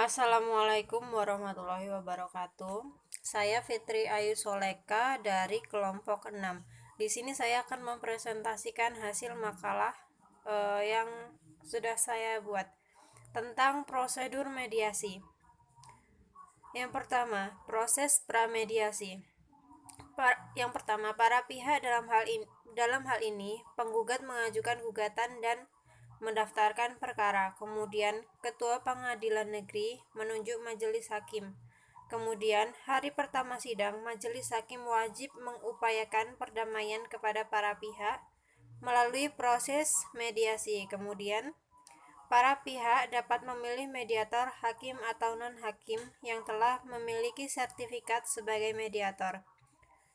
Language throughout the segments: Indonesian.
Assalamualaikum warahmatullahi wabarakatuh. Saya Fitri Ayu Soleka dari kelompok 6. Di sini saya akan mempresentasikan hasil makalah yang sudah saya buat tentang prosedur mediasi. Yang pertama, proses pramediasi. Yang pertama, para pihak dalam hal ini penggugat mengajukan gugatan dan mendaftarkan perkara. Kemudian, Ketua Pengadilan Negeri menunjuk majelis hakim. Kemudian, hari pertama sidang, majelis hakim wajib mengupayakan perdamaian kepada para pihak melalui proses mediasi. Kemudian, para pihak dapat memilih mediator, hakim atau non-hakim yang telah memiliki sertifikat sebagai mediator.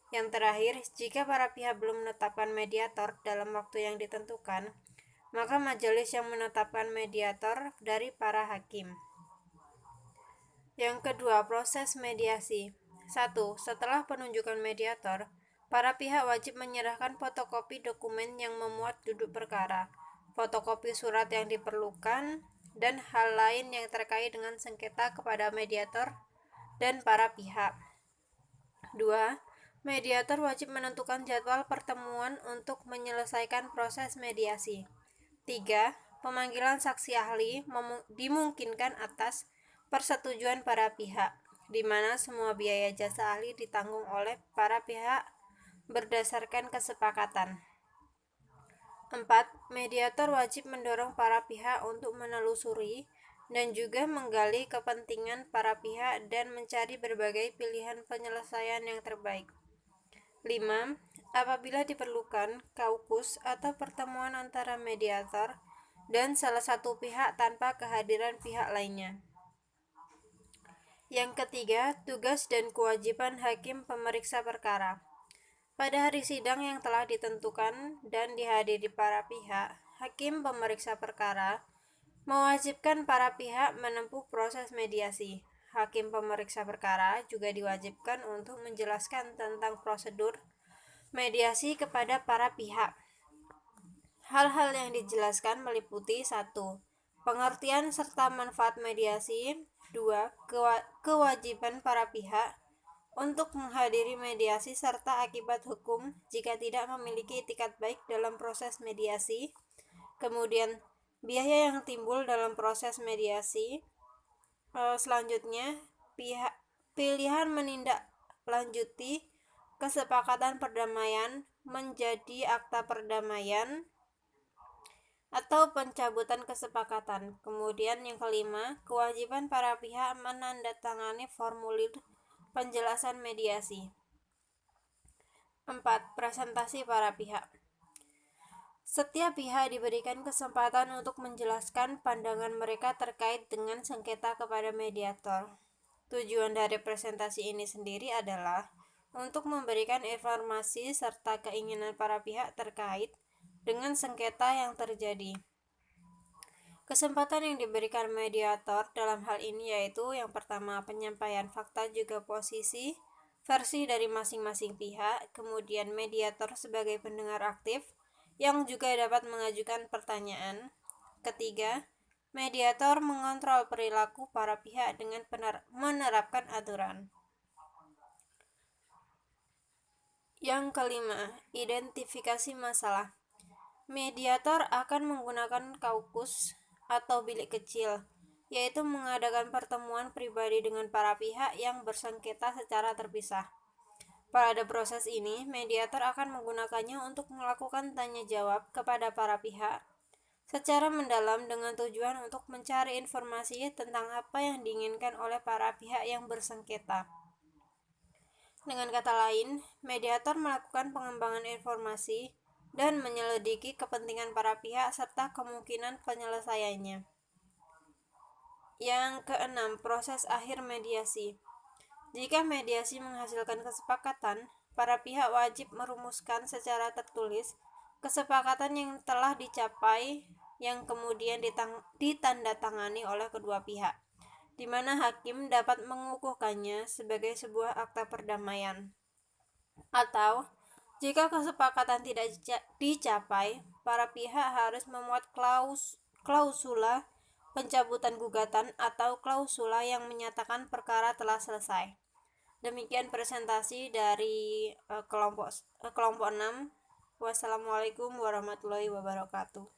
Yang terakhir, jika para pihak belum menetapkan mediator dalam waktu yang ditentukan, maka majelis yang menetapkan mediator dari para hakim. Yang kedua, proses mediasi. 1. Setelah penunjukan mediator, para pihak wajib menyerahkan fotokopi dokumen yang memuat duduk perkara, fotokopi surat yang diperlukan, dan hal lain yang terkait dengan sengketa kepada mediator dan para pihak. 2. Mediator wajib menentukan jadwal pertemuan untuk menyelesaikan proses mediasi. 3. Pemanggilan saksi ahli dimungkinkan atas persetujuan para pihak, di mana semua biaya jasa ahli ditanggung oleh para pihak berdasarkan kesepakatan. 4. Mediator wajib mendorong para pihak untuk menelusuri dan juga menggali kepentingan para pihak dan mencari berbagai pilihan penyelesaian yang terbaik. 5. Apabila diperlukan, kaukus atau pertemuan antara mediator dan salah satu pihak tanpa kehadiran pihak lainnya. Yang ketiga, tugas dan kewajiban hakim pemeriksa perkara. Pada hari sidang yang telah ditentukan dan dihadiri para pihak, hakim pemeriksa perkara mewajibkan para pihak menempuh proses mediasi. Hakim pemeriksa perkara juga diwajibkan untuk menjelaskan tentang prosedur mediasi kepada para pihak. Hal-hal yang dijelaskan meliputi 1. Pengertian serta manfaat mediasi. 2. Kewajiban para pihak untuk menghadiri mediasi serta akibat hukum jika tidak memiliki itikat baik dalam proses mediasi. Kemudian, biaya yang timbul dalam proses mediasi. Selanjutnya, pilihan menindaklanjuti kesepakatan perdamaian menjadi akta perdamaian atau pencabutan kesepakatan. Kemudian yang kelima, kewajiban para pihak menandatangani formulir penjelasan mediasi. 4. Presentasi para pihak. Setiap pihak diberikan kesempatan untuk menjelaskan pandangan mereka terkait dengan sengketa kepada mediator. Tujuan dari presentasi ini sendiri adalah untuk memberikan informasi serta keinginan para pihak terkait dengan sengketa yang terjadi. Kesempatan yang diberikan mediator dalam hal ini yaitu yang pertama, penyampaian fakta juga posisi versi dari masing-masing pihak, kemudian mediator sebagai pendengar aktif yang juga dapat mengajukan pertanyaan. Ketiga, mediator mengontrol perilaku para pihak dengan menerapkan aturan. Yang kelima, identifikasi masalah. Mediator akan menggunakan kaukus atau bilik kecil, yaitu mengadakan pertemuan pribadi dengan para pihak yang bersengketa secara terpisah. Pada proses ini, mediator akan menggunakannya untuk melakukan tanya jawab kepada para pihak secara mendalam dengan tujuan untuk mencari informasi tentang apa yang diinginkan oleh para pihak yang bersengketa. Dengan kata lain, mediator melakukan pengembangan informasi dan menyelidiki kepentingan para pihak serta kemungkinan penyelesaiannya. Yang keenam, proses akhir mediasi. Jika mediasi menghasilkan kesepakatan, para pihak wajib merumuskan secara tertulis kesepakatan yang telah dicapai yang kemudian ditandatangani oleh kedua pihak, di mana hakim dapat mengukuhkannya sebagai sebuah akta perdamaian. Atau, jika kesepakatan tidak dicapai, para pihak harus memuat klausula pencabutan gugatan atau klausula yang menyatakan perkara telah selesai. Demikian presentasi dari kelompok 6. Wassalamualaikum warahmatullahi wabarakatuh.